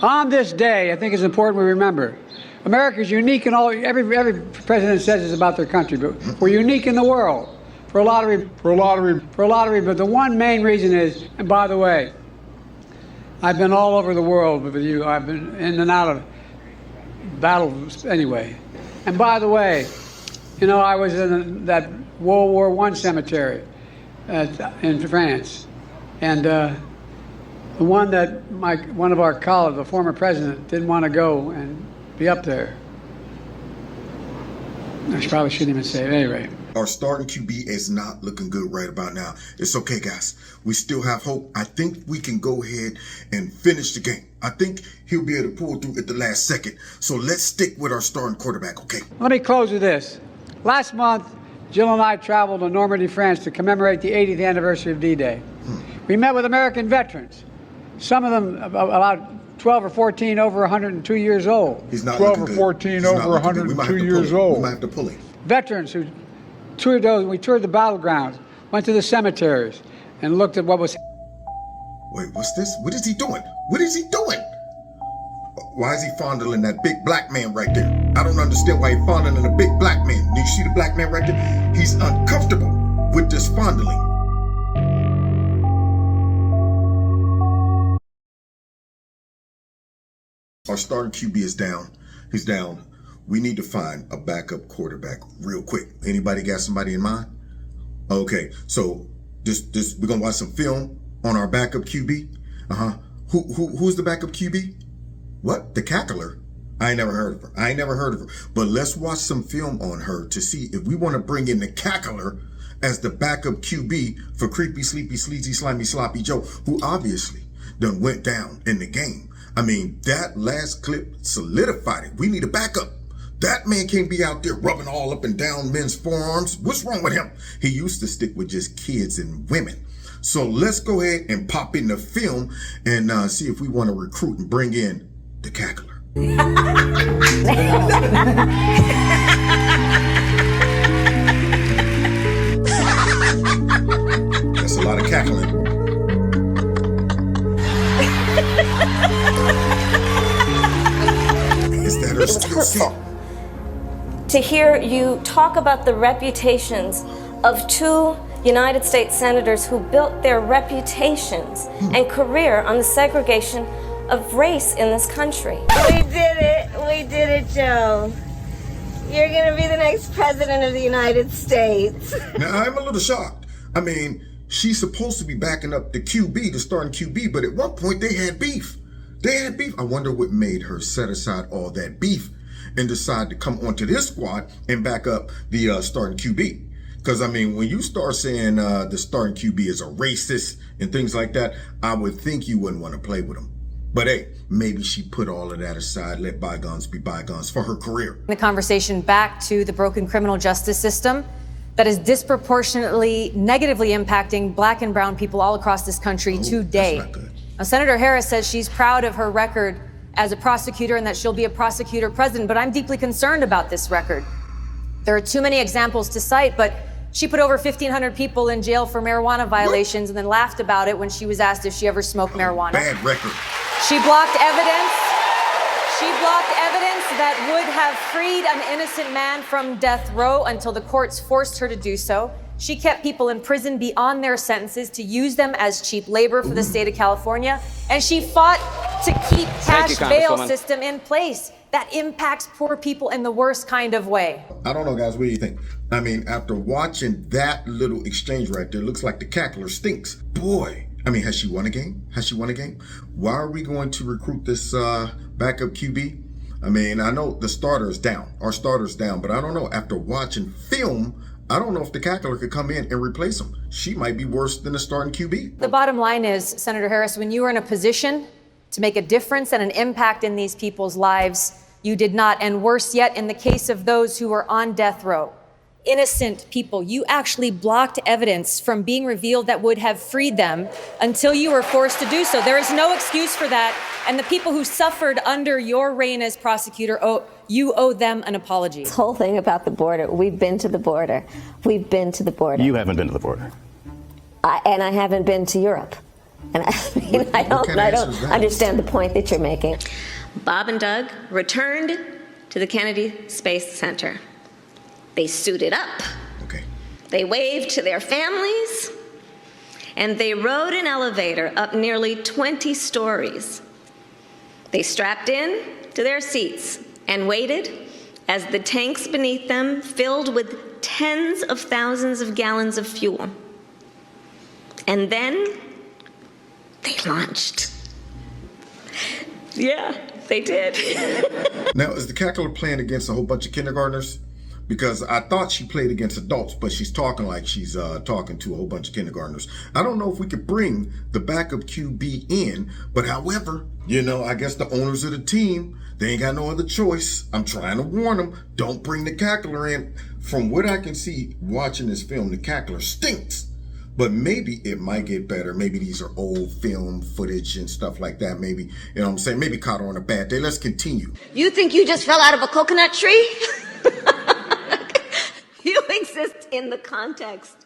On this day, I think it's important we remember, America is unique in all. Every president says this about their country, but we're unique in the world for a lot of reasons. But the one main reason is, and by the way, I've been all over the world with you. I've been in and out of battles anyway. And by the way, you know, I was in that World War I cemetery in France, and the one that one of our colleagues, the former president, didn't want to go and be up there. I probably shouldn't even say it anyway. Our starting QB is not looking good right about now. It's okay, guys. We still have hope. I think we can go ahead and finish the game. I think he'll be able to pull through at the last second. So let's stick with our starting quarterback, okay? Let me close with this. Last month, Jill and I traveled to Normandy, France to commemorate the 80th anniversary of D-Day. We met with American veterans, some of them about 12 or 14 over 102 years old. He's not 12 or 14 over 102 years old. We might have to pull him. Veterans who toured we toured the battlegrounds, went to the cemeteries, and looked at what was. Wait, what's this? What is he doing? What is he doing? Why is he fondling that big black man right there? I don't understand why he's fondling a big black man. Do you see the black man right there? He's uncomfortable with this fondling. Our starting QB is down. He's down. We need to find a backup quarterback real quick. Anybody got somebody in mind? Okay, so we're gonna watch some film on our backup QB. Who's the backup QB? What? The cackler? I ain't never heard of her. But let's watch some film on her to see if we want to bring in the cackler as the backup QB for creepy, sleepy, sleazy, slimy, sloppy Joe, who obviously done went down in the game. I mean, that last clip solidified it. We need a backup. That man can't be out there rubbing all up and down men's forearms. What's wrong with him? He used to stick with just kids and women. So let's go ahead and pop in the film and see if we want to recruit and bring in the cackler. That's a lot of cackling. Is that her skill set? To hear you talk about the reputations of two United States senators who built their reputations and career on the segregation of race in this country. We did it, Joe. You're gonna be the next president of the United States. Now, I'm a little shocked. I mean, she's supposed to be backing up the QB, the starting QB, but at one point they had beef. I wonder what made her set aside all that beef and decide to come onto this squad and back up the starting QB. Because, I mean, when you start saying the starting QB is a racist and things like that, I would think you wouldn't want to play with him. But hey, maybe she put all of that aside, let bygones be bygones for her career. The conversation back to the broken criminal justice system that is disproportionately negatively impacting black and brown people all across this country today. That's not good. Now, Senator Harris says she's proud of her record as a prosecutor and that she'll be a prosecutor president, but I'm deeply concerned about this record. There are too many examples to cite, but she put over 1,500 people in jail for marijuana violations and then laughed about it when she was asked if she ever smoked marijuana. Bad record. She blocked evidence. That would have freed an innocent man from death row until the courts forced her to do so. She kept people in prison beyond their sentences to use them as cheap labor for the state of California. And she fought to keep cash bail system in place that impacts poor people in the worst kind of way. I don't know, guys. What do you think? I mean, after watching that little exchange right there, looks like the cackler stinks. Boy, I mean, has she won a game? Why are we going to recruit this backup QB? I mean, I know the starter's down. Our starter's down, but I don't know. After watching film, I don't know if the cackler could come in and replace him. She might be worse than the starting QB. The bottom line is, Senator Harris, when you were in a position to make a difference and an impact in these people's lives, you did not. And worse yet, in the case of those who were on death row, innocent people, you actually blocked evidence from being revealed that would have freed them until you were forced to do so. There is no excuse for that. And the people who suffered under your reign as prosecutor, you owe them an apology. This whole thing about the border, we've been to the border. You haven't been to the border. And I haven't been to Europe. And I don't understand the point that you're making. Bob and Doug returned to the Kennedy Space Center. They suited up. Okay. They waved to their families, and they rode an elevator up nearly 20 stories. They strapped in to their seats and waited as the tanks beneath them filled with tens of thousands of gallons of fuel. And then they launched. Yeah, they did. Now, is the cackler playing against a whole bunch of kindergartners? Because I thought she played against adults, but she's talking like she's talking to a whole bunch of kindergartners. I don't know if we could bring the backup QB in, but however, you know, I guess the owners of the team, they ain't got no other choice. I'm trying to warn them, don't bring the cackler in. From what I can see watching this film, the cackler stinks. But maybe it might get better. Maybe these are old film footage and stuff like that. Maybe, you know what I'm saying? Maybe caught her on a bad day. Let's continue. You think you just fell out of a coconut tree? You exist in the context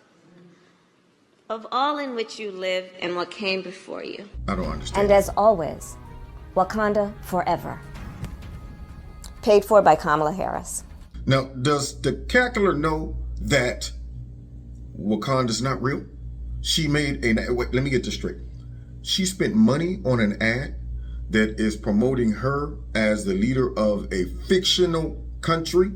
of all in which you live and what came before you. I don't understand. And as always, Wakanda forever. Paid for by Kamala Harris. Now, does the cackler know that Wakanda's not real? She made wait, let me get this straight. She spent money on an ad that is promoting her as the leader of a fictional country.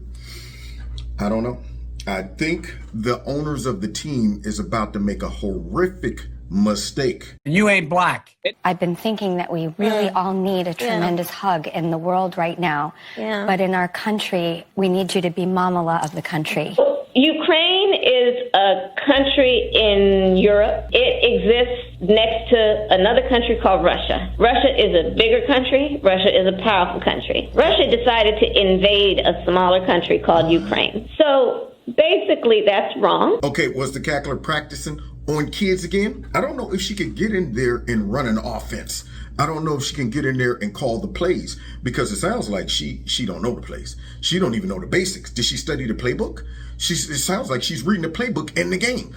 I don't know. I think the owners of the team is about to make a horrific mistake. You ain't black. I've been thinking that we really all need a tremendous hug in the world right now. Yeah. But in our country, we need you to be Mamala of the country. Ukraine is a country in Europe. It exists next to another country called Russia. Russia is a bigger country. Russia is a powerful country. Russia decided to invade a smaller country called Ukraine. So basically, that's wrong. Okay, was the cackler practicing on kids again? I don't know if she could get in there and run an offense. I don't know if she can get in there and call the plays, because it sounds like she don't know the plays. She don't even know the basics. Did she study the playbook? It sounds like she's reading the playbook in the game.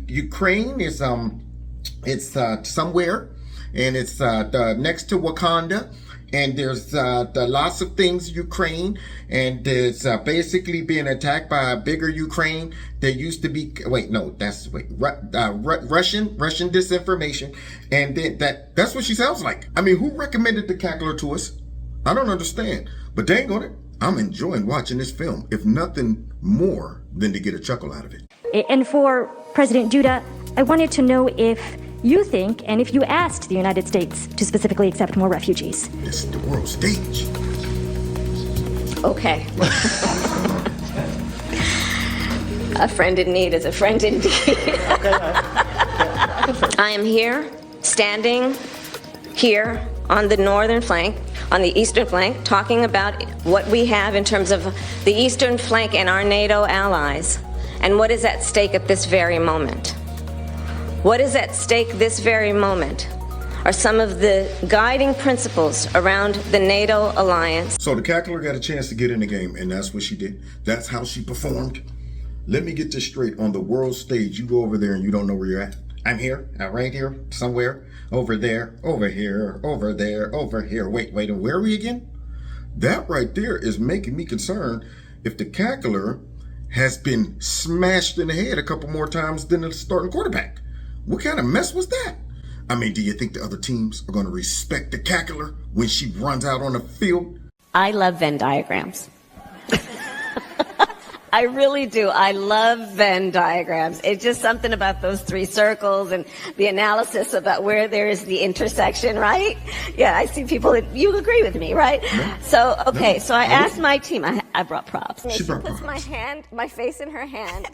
Ukraine is it's somewhere, and it's next to Wakanda. And there's lots of things Ukraine, and it's basically being attacked by a bigger Ukraine. There used to be Russian disinformation, and then that's what she sounds like. I mean, who recommended the cackler to us? I don't understand. But dang on it, I'm enjoying watching this film, if nothing more than to get a chuckle out of it. And for President Duda, I wanted to know if you think, and if you asked the United States to specifically accept more refugees. This is the world stage. Okay. A friend in need is a friend indeed. I am here, standing here on the northern flank, on the eastern flank, talking about what we have in terms of the eastern flank and our NATO allies, and what is at stake at this very moment. What is at stake this very moment are some of the guiding principles around the NATO alliance. So the cackler got a chance to get in the game, and that's what she did. That's how she performed. Let me get this straight. On the world stage, you go over there and you don't know where you're at. I'm here, right here, somewhere, over there, over here, over there, over here. Wait, and where are we again? That right there is making me concerned if the cackler has been smashed in the head a couple more times than the starting quarterback. What kind of mess was that? I mean, do you think the other teams are going to respect the cackler when she runs out on the field? I love Venn diagrams. I really do. I love Venn diagrams. It's just something about those three circles and the analysis about where there is the intersection, right? Yeah, I see people that you agree with me, right? No. So, okay, so I asked my team, I brought props. She brought puts props. my face in her hand.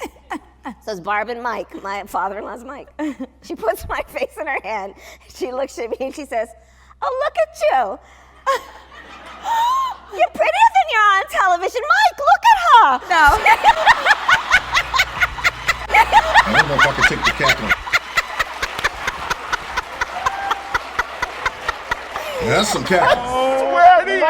So it's Barb and Mike, my father-in-law's Mike. She puts my face in her hand. She looks at me and she says, "Oh, look at you. You're prettier than you're on television. Mike, look at her." No. I don't know if I can take the cackler. That's some cackle. Oh, where did he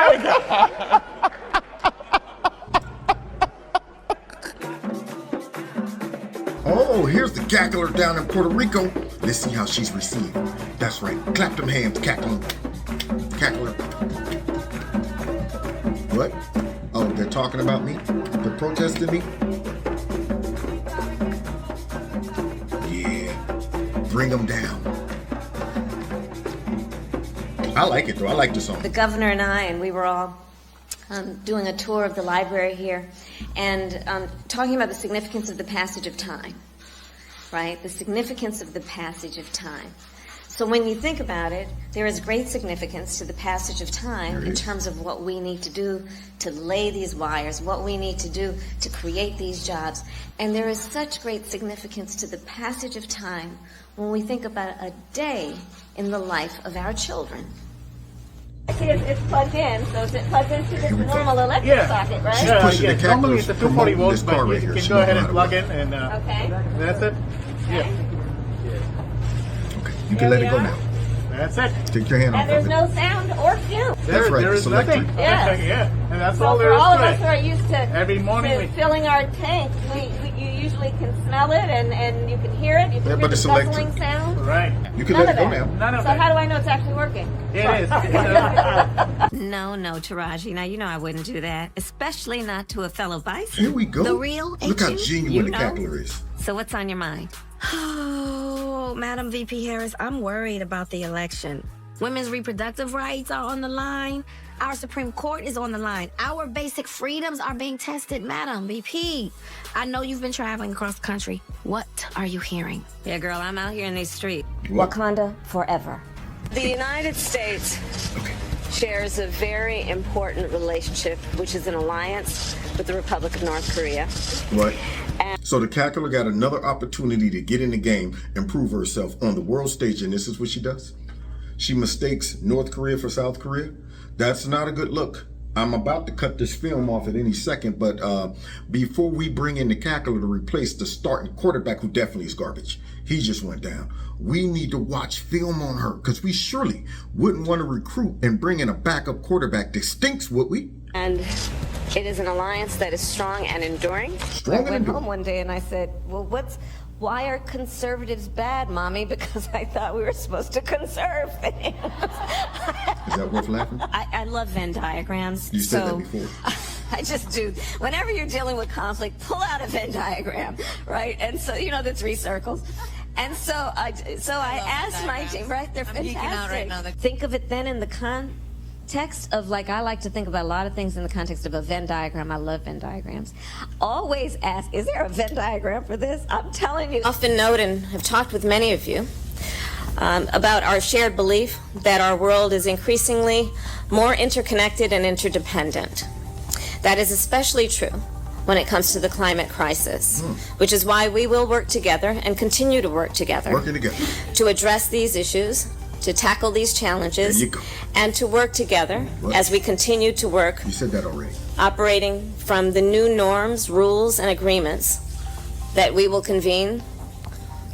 Oh, here's the cackler down in Puerto Rico. Let's see how she's received. Da That's right. Clap them hands, cackling. Cackler. What? Oh, they're talking about me? They're protesting me? Yeah. Bring them down. I like it, though. I like the song. The governor and I, and we were all doing a tour of the library here and talking about the significance of the passage of time, right? The significance of the passage of time. So when you think about it, there is great significance to the passage of time in terms of what we need to do to lay these wires, what we need to do to create these jobs. And there is such great significance to the passage of time when we think about a day in the life of our children. See, it's plugged in, so is it plugged into this normal electric socket, right? She's pushing the normally it's a 240 volts, car but right you here. can go ahead and plug in, and Okay. that's it. Yeah, Okay, you can let it go now. that's it. Take your hand off And there's of it. no sound or fume. That's right, There it's is nothing. electric. Yeah. Yeah, and that's So all for there is all of to us who it. are used to, Every morning to filling our tank, you usually can smell it and you can hear it. You can hear but the it's guzzling electric. sound. Right. You can None let it of go that. now. None of So that. how do I know it's actually working? It is. No, Taraji. Now, you know I wouldn't do that, especially not to a fellow bison. Here we go. The real Look how agent, genuine you the know? cackler is. So what's on your mind? Oh, Madam VP Harris, I'm worried about the election. Women's reproductive rights are on the line. Our Supreme Court is on the line. Our basic freedoms are being tested, Madam VP. I know you've been traveling across the country. What are you hearing? Yeah, girl, I'm out here in these streets. What? Wakanda forever. The United States shares a very important relationship, which is an alliance with the Republic of North Korea. What? So the cackler got another opportunity to get in the game and prove herself on the world stage, and this is what she does. She mistakes North Korea for South Korea. That's not a good look. I'm about to cut this film off at any second, but before we bring in the cackler to replace the starting quarterback, who definitely is garbage, he just went down. We need to watch film on her, because we surely wouldn't want to recruit and bring in a backup quarterback that stinks, would we? And it is an alliance that is strong and enduring. Strong I and went home enduring. one day and I said, well, why are conservatives bad, Mommy? Because I thought we were supposed to conserve things. Is that worth laughing? I love Venn diagrams. You said so that before. I just do. Whenever you're dealing with conflict, pull out a Venn diagram, right? And so, you know, the 3 circles. And so I asked my team, right? They're fantastic. Think of it then in the context of, like, I like to think about a lot of things in the context of a Venn diagram. I love Venn diagrams. Always ask, is there a Venn diagram for this? I'm telling you. Often note and have talked with many of you about our shared belief that our world is increasingly more interconnected and interdependent. That is especially true when it comes to the climate crisis, which is why we will work together and continue to work together Working together. to address these issues, to tackle these challenges, There you go. and to work together What? as we continue to work, You said that already. operating from the new norms, rules, and agreements that we will convene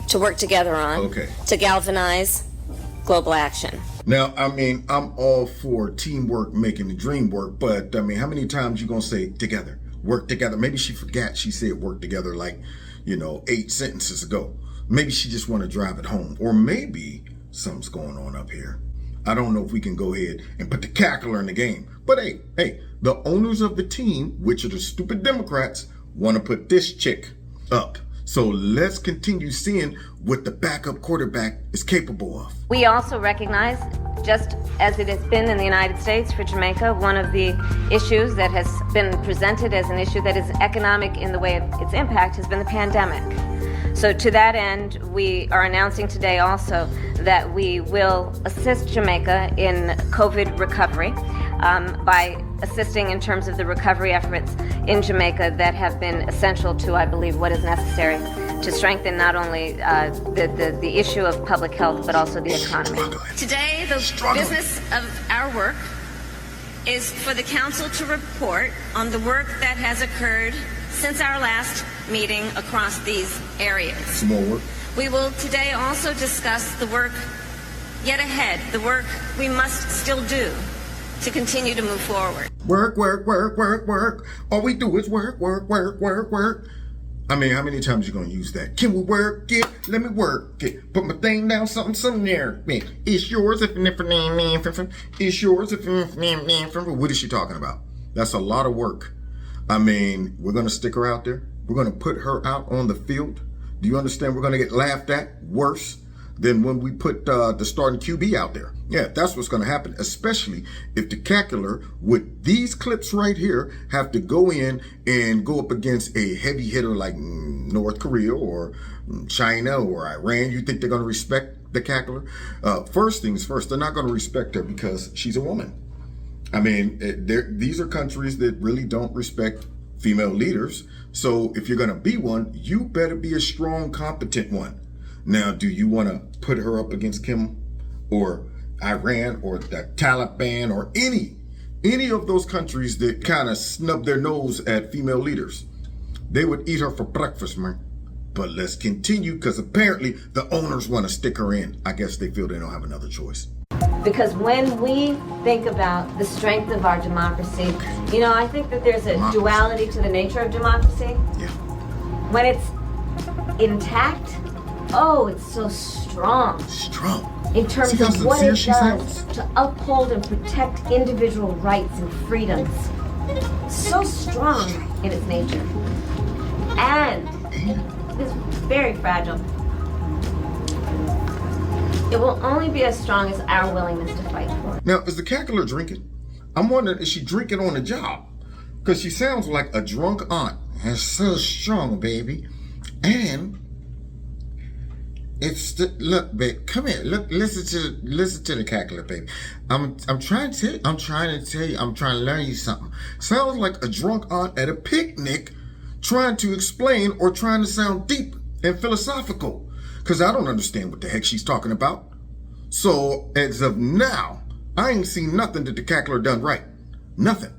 to work together on Okay. to galvanize global action. Now, I mean, I'm all for teamwork making the dream work, but I mean, how many times you gonna say together, work together? Maybe she forgot she said work together like, 8 sentences ago. Maybe she just want to drive it home, or maybe something's going on up here. I don't know if we can go ahead and put the cackler in the game. But hey, the owners of the team, which are the stupid Democrats, want to put this chick up. So let's continue seeing what the backup quarterback is capable of. We also recognize, just as it has been in the United States for Jamaica, one of the issues that has been presented as an issue that is economic in the way of its impact has been the pandemic. So to that end, we are announcing today also that we will assist Jamaica in COVID recovery by assisting in terms of the recovery efforts in Jamaica that have been essential to, I believe, what is necessary to strengthen not only the issue of public health, but also the economy. Today, the business of our work is for the council to report on the work that has occurred since our last meeting across these areas. Some more work. We will today also discuss the work yet ahead, the work we must still do to continue to move forward. Work. All we do is work. I mean, how many times you gonna use that? Can we work it? Let me work it. Put my thing down, something there. It's yours if it's yours if what is she talking about? That's a lot of work. I mean, we're gonna stick her out there. We're gonna put her out on the field. Do you understand? We're gonna get laughed at worse than when we put the starting QB out there. Yeah, that's what's gonna happen, especially if the cackler with these clips right here have to go in and go up against a heavy hitter like North Korea or China or Iran. You think they're gonna respect the cackler? First things first, they're not gonna respect her because she's a woman. I mean, these are countries that really don't respect female leaders. So if you're gonna be one, you better be a strong, competent one. Now, do you want to put her up against Kim or Iran or the Taliban or any of those countries that kind of snub their nose at female leaders? They would eat her for breakfast, man. But let's continue, because apparently the owners want to stick her in. I guess they feel they don't have another choice. Because when we think about the strength of our democracy, you know, I think that there's a duality to the nature of democracy. Yeah. When it's intact, oh, it's so strong. Strong. In terms of what it does to uphold and protect individual rights and freedoms. So strong in its nature. And it's very fragile. It will only be as strong as our willingness to fight for it. Now, is the cackler drinking? I'm wondering, is she drinking on the job? Because she sounds like a drunk aunt. It's so strong, baby. And it's look, babe, come here. Look, listen to the cackler, baby. I'm trying to tell you, I'm trying to learn you something. Sounds like a drunk aunt at a picnic trying to explain or trying to sound deep and philosophical. Because I don't understand what the heck she's talking about. So, as of now, I ain't seen nothing that the cackler done right. Nothing.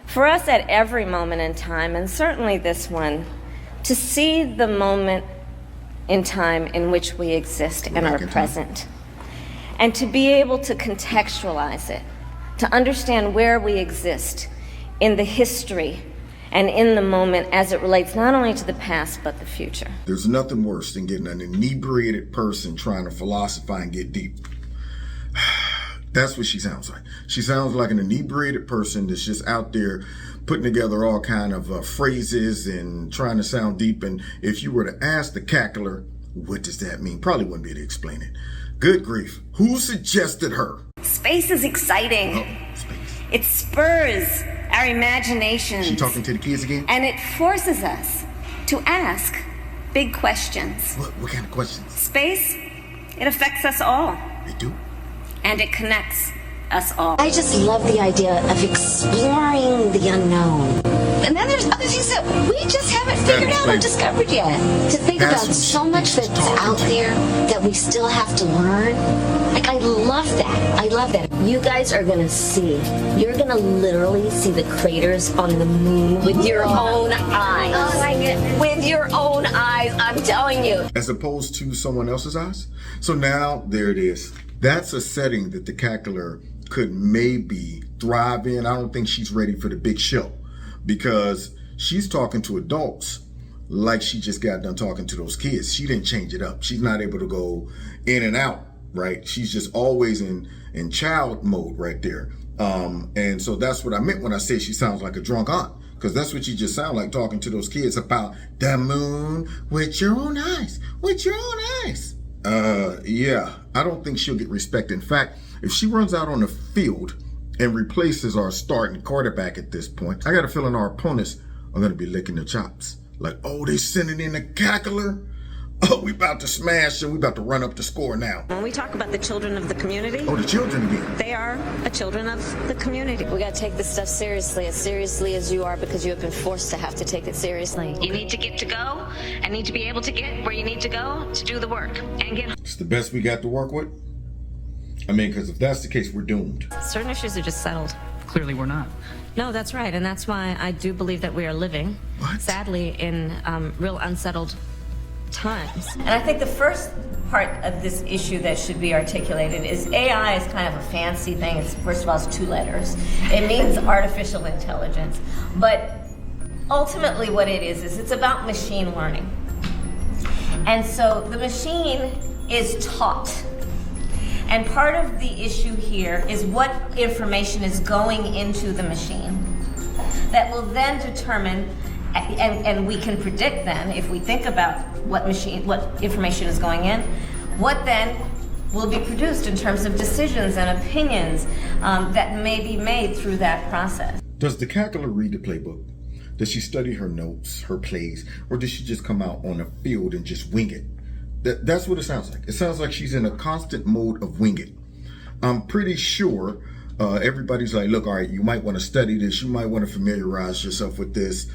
For us at every moment in time, and certainly this one, to see the moment in time in which we exist and are present, and to be able to contextualize it, to understand where we exist in the history and in the moment as it relates not only to the past but the future. There's nothing worse than getting an inebriated person trying to philosophize and get deep. That's what she sounds like. She sounds like an inebriated person that's just out there putting together all kind of phrases and trying to sound deep. And if you were to ask the cackler, what does that mean? Probably wouldn't be able to explain it. Good grief. Who suggested her? Space is exciting. Oh, space. It spurs our imagination. She talking to the kids again? And it forces us to ask big questions. What kind of questions? Space, it affects us all. It do? And it connects us all. I just love the idea of exploring the unknown. And then there's other things that we just haven't figured out or discovered yet. To think about so much that's out there that we still have to learn. Like, I love that. I love that. You guys are going to see. You're going to literally see the craters on the moon with your own eyes. Oh my goodness. With your own eyes, I'm telling you. As opposed to someone else's eyes? So now, there it is. That's a setting that the cackler could maybe thrive in. I don't think she's ready for the big show because she's talking to adults like she just got done talking to those kids. She didn't change it up. She's not able to go in and out, right? She's just always in child mode right there. And so that's what I meant when I said she sounds like a drunk aunt, because that's what you just sound like, talking to those kids about the moon with your own eyes, with your own eyes. Yeah, I don't think she'll get respect. In fact, if she runs out on the field and replaces our starting quarterback at this point, I got a feeling our opponents are going to be licking their chops. Like, oh, they sending in a cackler? Oh, we about to smash and we about to run up the score now. When we talk about the children of the community, oh, the children again. They are the children of the community. We got to take this stuff seriously as you are, because you have been forced to have to take it seriously. You need to get to go and need to be able to get where you need to go to do the work and get. It's the best we got to work with. I mean, because if that's the case, we're doomed. Certain issues are just settled. Clearly we're not. No, that's right. And that's why I do believe that we are living, sadly, in real unsettled times. And I think the first part of this issue that should be articulated is AI is kind of a fancy thing. It's, first of all, it's 2 letters. It means artificial intelligence. But ultimately what it is it's about machine learning. And so the machine is taught. And part of the issue here is what information is going into the machine that will then determine, and we can predict then, if we think about what information is going in, what then will be produced in terms of decisions and opinions that may be made through that process. Does the cackler read the playbook? Does she study her notes, her plays, or does she just come out on a field and just wing it? That's what it sounds like. It sounds like she's in a constant mode of wing it. I'm pretty sure everybody's like, look, all right, you might want to study this. You might want to familiarize yourself with this.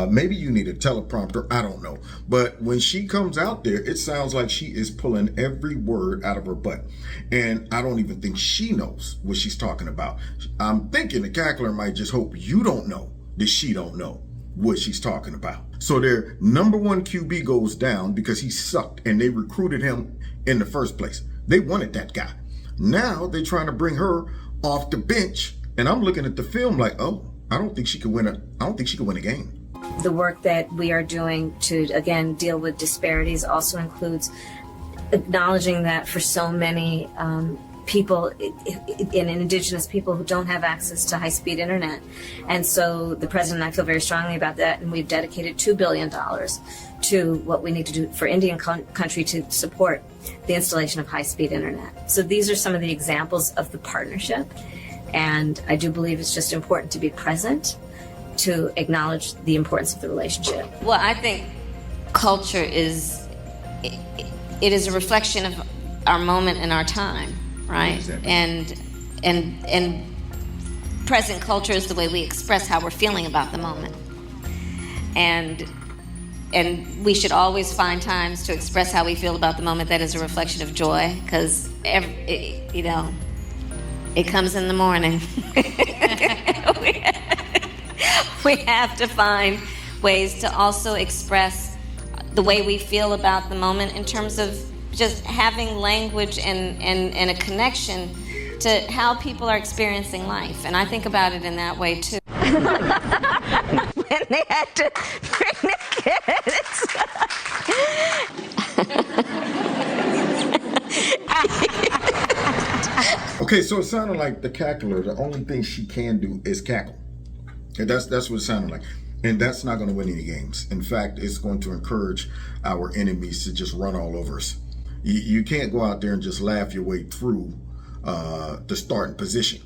Maybe you need a teleprompter. I don't know. But when she comes out there, it sounds like she is pulling every word out of her butt. And I don't even think she knows what she's talking about. I'm thinking the cackler might just hope you don't know that she don't know what she's talking about. So their number one QB goes down because he sucked and they recruited him in the first place. They wanted that guy. Now they're trying to bring her off the bench, and I'm looking at the film like, oh, I don't think she could win a game. The work that we are doing to, again, deal with disparities also includes acknowledging that for so many people and indigenous people who don't have access to high-speed internet. And so the president and I feel very strongly about that, and we've dedicated $2 billion to what we need to do for Indian country to support the installation of high-speed internet. So these are some of the examples of the partnership, and I do believe it's just important to be present to acknowledge the importance of the relationship. Well, I think culture is it is a reflection of our moment in our time, right? Exactly. And present culture is the way we express how we're feeling about the moment. And we should always find times to express how we feel about the moment that is a reflection of joy, because it comes in the morning. We have to find ways to also express the way we feel about the moment in terms of just having language and a connection to how people are experiencing life. And I think about it in that way too. When they had to bring the kids. Okay, so it sounded like the cackler, the only thing she can do is cackle. And that's what it sounded like. And that's not going to win any games. In fact, it's going to encourage our enemies to just run all over us. You can't go out there and just laugh your way through the starting position.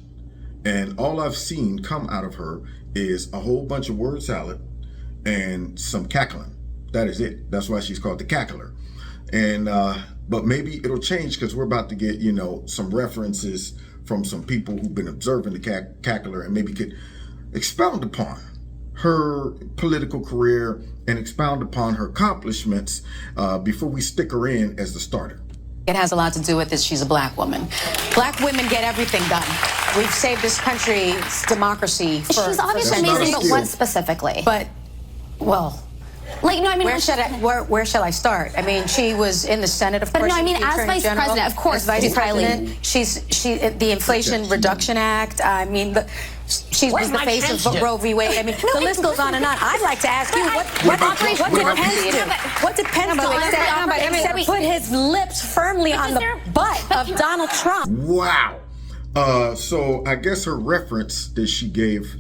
And all I've seen come out of her is a whole bunch of word salad and some cackling. That is it. That's why she's called the cackler. And but maybe it'll change because we're about to get, some references from some people who've been observing the cackler and maybe could expound upon her political career and expound upon her accomplishments before we stick her in as the starter. It has a lot to do with this. She's a black woman. Black women get everything done. We've saved this country's democracy. She's obviously amazing, but what specifically? But, well, like, no, I mean, where shall I start? I mean, she was in the Senate, of course. But no, I mean, as vice president, of course, vice president. She's the Inflation Reduction Act. I mean, she was the face of Roe v. Wade. I mean, the list goes on and on. I'd like to ask you, what did Pence do? What did Pence do except put his lips firmly on the butt of Donald Trump? Wow. So I guess her reference that she gave,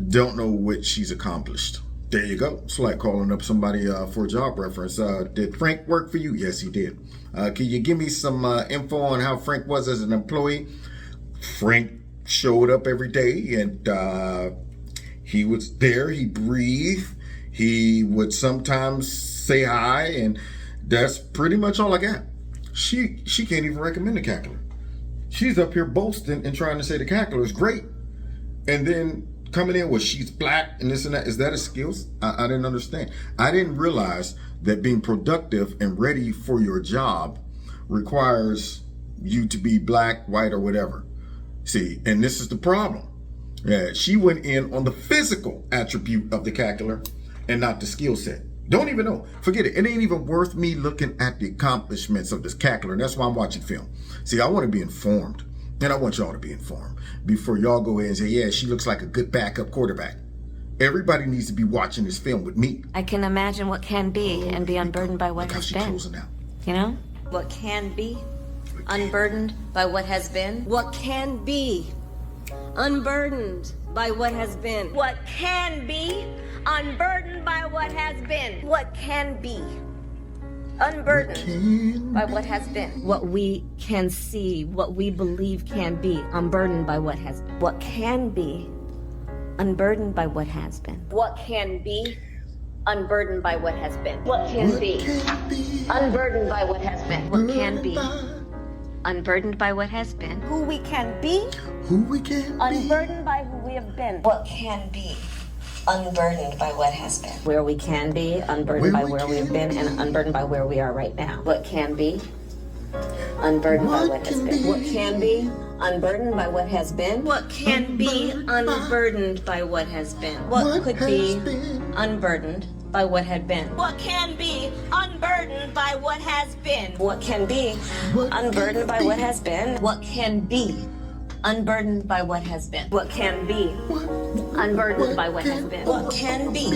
don't know what she's accomplished. There you go. It's like calling up somebody for a job reference. Did Frank work for you? Yes, he did. Can you give me some info on how Frank was as an employee? Frank showed up every day and he was there. He breathed. He would sometimes say hi, and that's pretty much all I got. She can't even recommend the cackler. She's up here boasting and trying to say the cackler is great, and then coming in with she's black and this and that. Is that a skill? I didn't understand. I didn't realize that being productive and ready for your job requires you to be black, white, or whatever. See, and this is the problem. Yeah, she went in on the physical attribute of the cackler and not the skill set. Don't even know. Forget it. It ain't even worth me looking at the accomplishments of this cackler. And that's why I'm watching film. See, I want to be informed. And I want y'all to be informed before y'all go in and say, yeah, she looks like a good backup quarterback. Everybody needs to be watching this film with me. I can imagine what can be and be unburdened by what has been. Closing out. You know? What can be unburdened by what has been. What can be unburdened by what has been. What can be unburdened by what has been. What can be unburdened by what has been. What we can see, what we believe can be unburdened by what has been. What can be unburdened by what has been. What can be unburdened by what has been. What can be unburdened by what has been. What can be unburdened by what has been. Who we can be unburdened by who we have been. What can be unburdened by what has been. Where we can be unburdened by where we have been and unburdened by where we are right now. What can be unburdened by what has been. What can be unburdened by what has been. What can be unburdened by what has been. What could be unburdened by what had been. What can be unburdened by what has been. What can be unburdened by what has been. What can be unburdened by what has been. What can be unburdened by what has been. What can be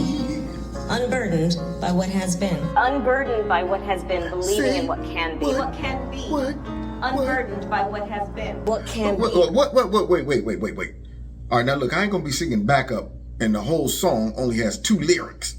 unburdened by what has been. Unburdened by what has been, believing in what can be. What can be unburdened by what has been. What can be. Wait. All right, now look, I ain't gonna be singing backup, and the whole song only has 2 lyrics.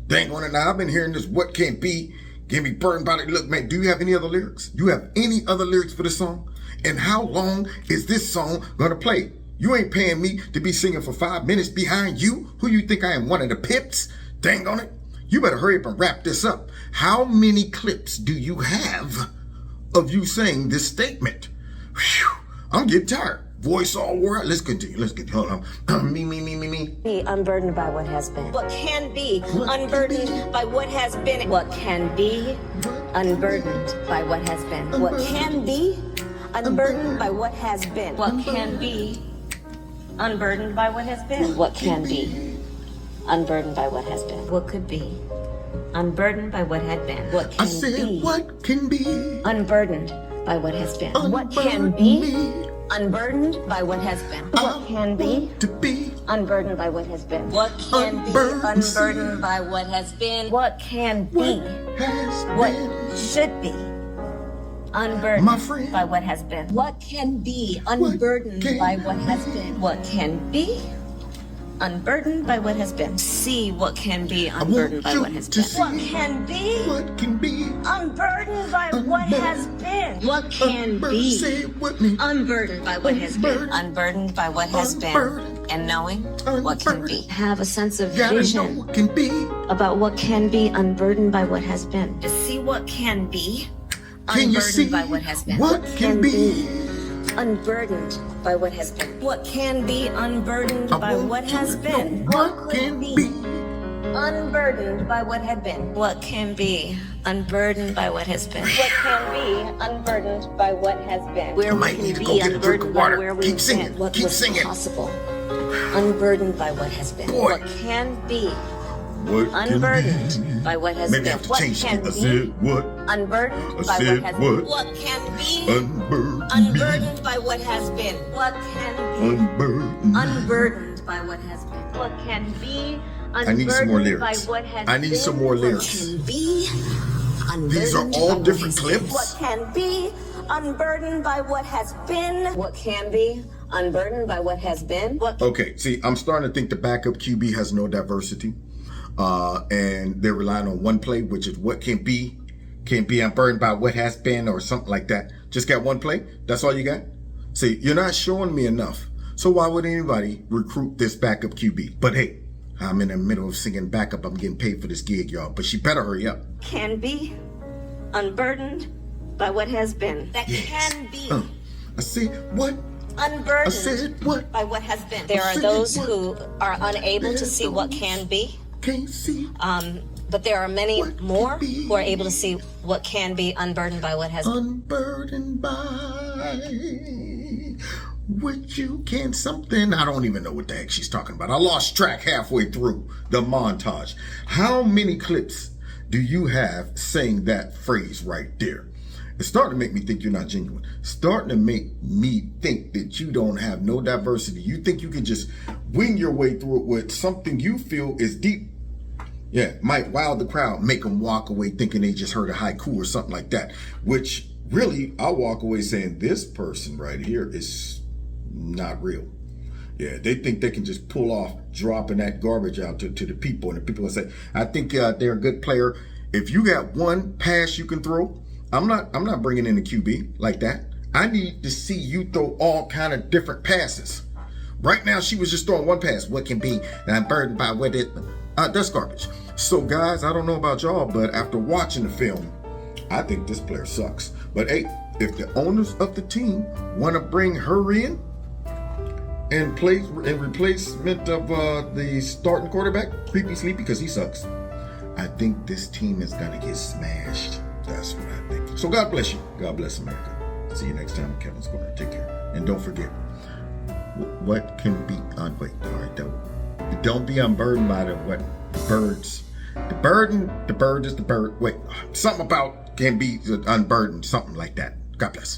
Dang on it, now I've been hearing this, what can't be, get me burned by it. Look, man, do you have any other lyrics? Do you have any other lyrics for this song? And how long is this song gonna play? You ain't paying me to be singing for 5 minutes behind you. Who you think I am, one of the pips? Dang on it. You better hurry up and wrap this up. How many clips do you have of you saying this statement? Whew, I'm getting tired. Voice all wore out. Let's continue. Hold on. Me. Be unburdened by what has been. What can be unburdened by what has been. What can be unburdened by what has been. What can be unburdened by what has been. What can be unburdened by what has been. What can be unburdened by what has been. What could be unburdened by what had been. What can be what can be unburdened by what has been. What can be unburdened by what has been. What can be to be unburdened by what has been. What can be unburdened by what has been. What can be what should be unburdened my friend, by what has been. What can be unburdened by what has been. What can be unburdened by what has been. See what can be unburdened by what has been. What can be unburdened by what has been. What can be unburdened by what has been. Unburdened by what has been. And knowing what can be. Have a sense of vision about what can be unburdened by what has been. To see what can be unburdened by what has been. What can be unburdened by what has been. What can be unburdened by what has been. What can be unburdened by what had been. What can be unburdened by what has been. What can be unburdened by what has been. Where I might we need can to go be get a drink of unburdened by water. where Keep we've singing. been. What Keep was singing. possible. Unburdened by what has been. Boy. What can be what unburdened by what has Maybe been. I have to What change can it. I be said what? unburdened I by what said has what? been. What can be Unburdened. unburdened by what has been. What can be Unburdened. unburdened by what has been. What can be I need some more unburdened by lyrics. what has I need been. some more lyrics. Can be unburdened. These are all different clips. What can be unburdened by what has been. What can be unburdened by what has been. What Okay, see, I'm starting to think the backup QB has no diversity. And they're relying on one play, which is what can be unburdened by what has been or something like that. Just got one play? That's all you got? See, you're not showing me enough. So why would anybody recruit this backup QB? But hey, I'm in the middle of singing backup. I'm getting paid for this gig, y'all. But she better hurry up. can be unburdened by what has been. That Yes. can be I said what? I unburdened said what? by what has been. There are said those what? who are unable to see what can be. Can't see. But there are many What can more be. who are able to see what can be unburdened by what has been. Unburdened by what you can something. I don't even know what the heck she's talking about. I lost track halfway through the montage. How many clips do you have saying that phrase right there? It's starting to make me think you're not genuine. Starting to make me think that you don't have no diversity. You think you can just wing your way through it with something you feel is deep. Yeah, might wow the crowd, make them walk away thinking they just heard a haiku or something like that. Which really, I'll walk away saying this person right here is not real. Yeah, they think they can just pull off dropping that garbage out to the people, and the people will say, I think they're a good player. If you got one pass you can throw, I'm not bringing in a QB like that. I need to see you throw all kind of different passes. Right now, she was just throwing one pass. What can be? And I'm burdened by what it. That's garbage. So guys, I don't know about y'all, but after watching the film, I think this player sucks. But hey, if the owners of the team want to bring her in and play in replacement of the starting quarterback, Creepy Sleepy, because he sucks, I think this team is gonna get smashed. That's what I think. So God bless you. God bless America. See you next time in Kevin's Corner. Take care. And don't forget, what can be wait, all right, don't be unburdened by the birds. The bird is the bird. Wait, something about can be unburdened, something like that. God bless.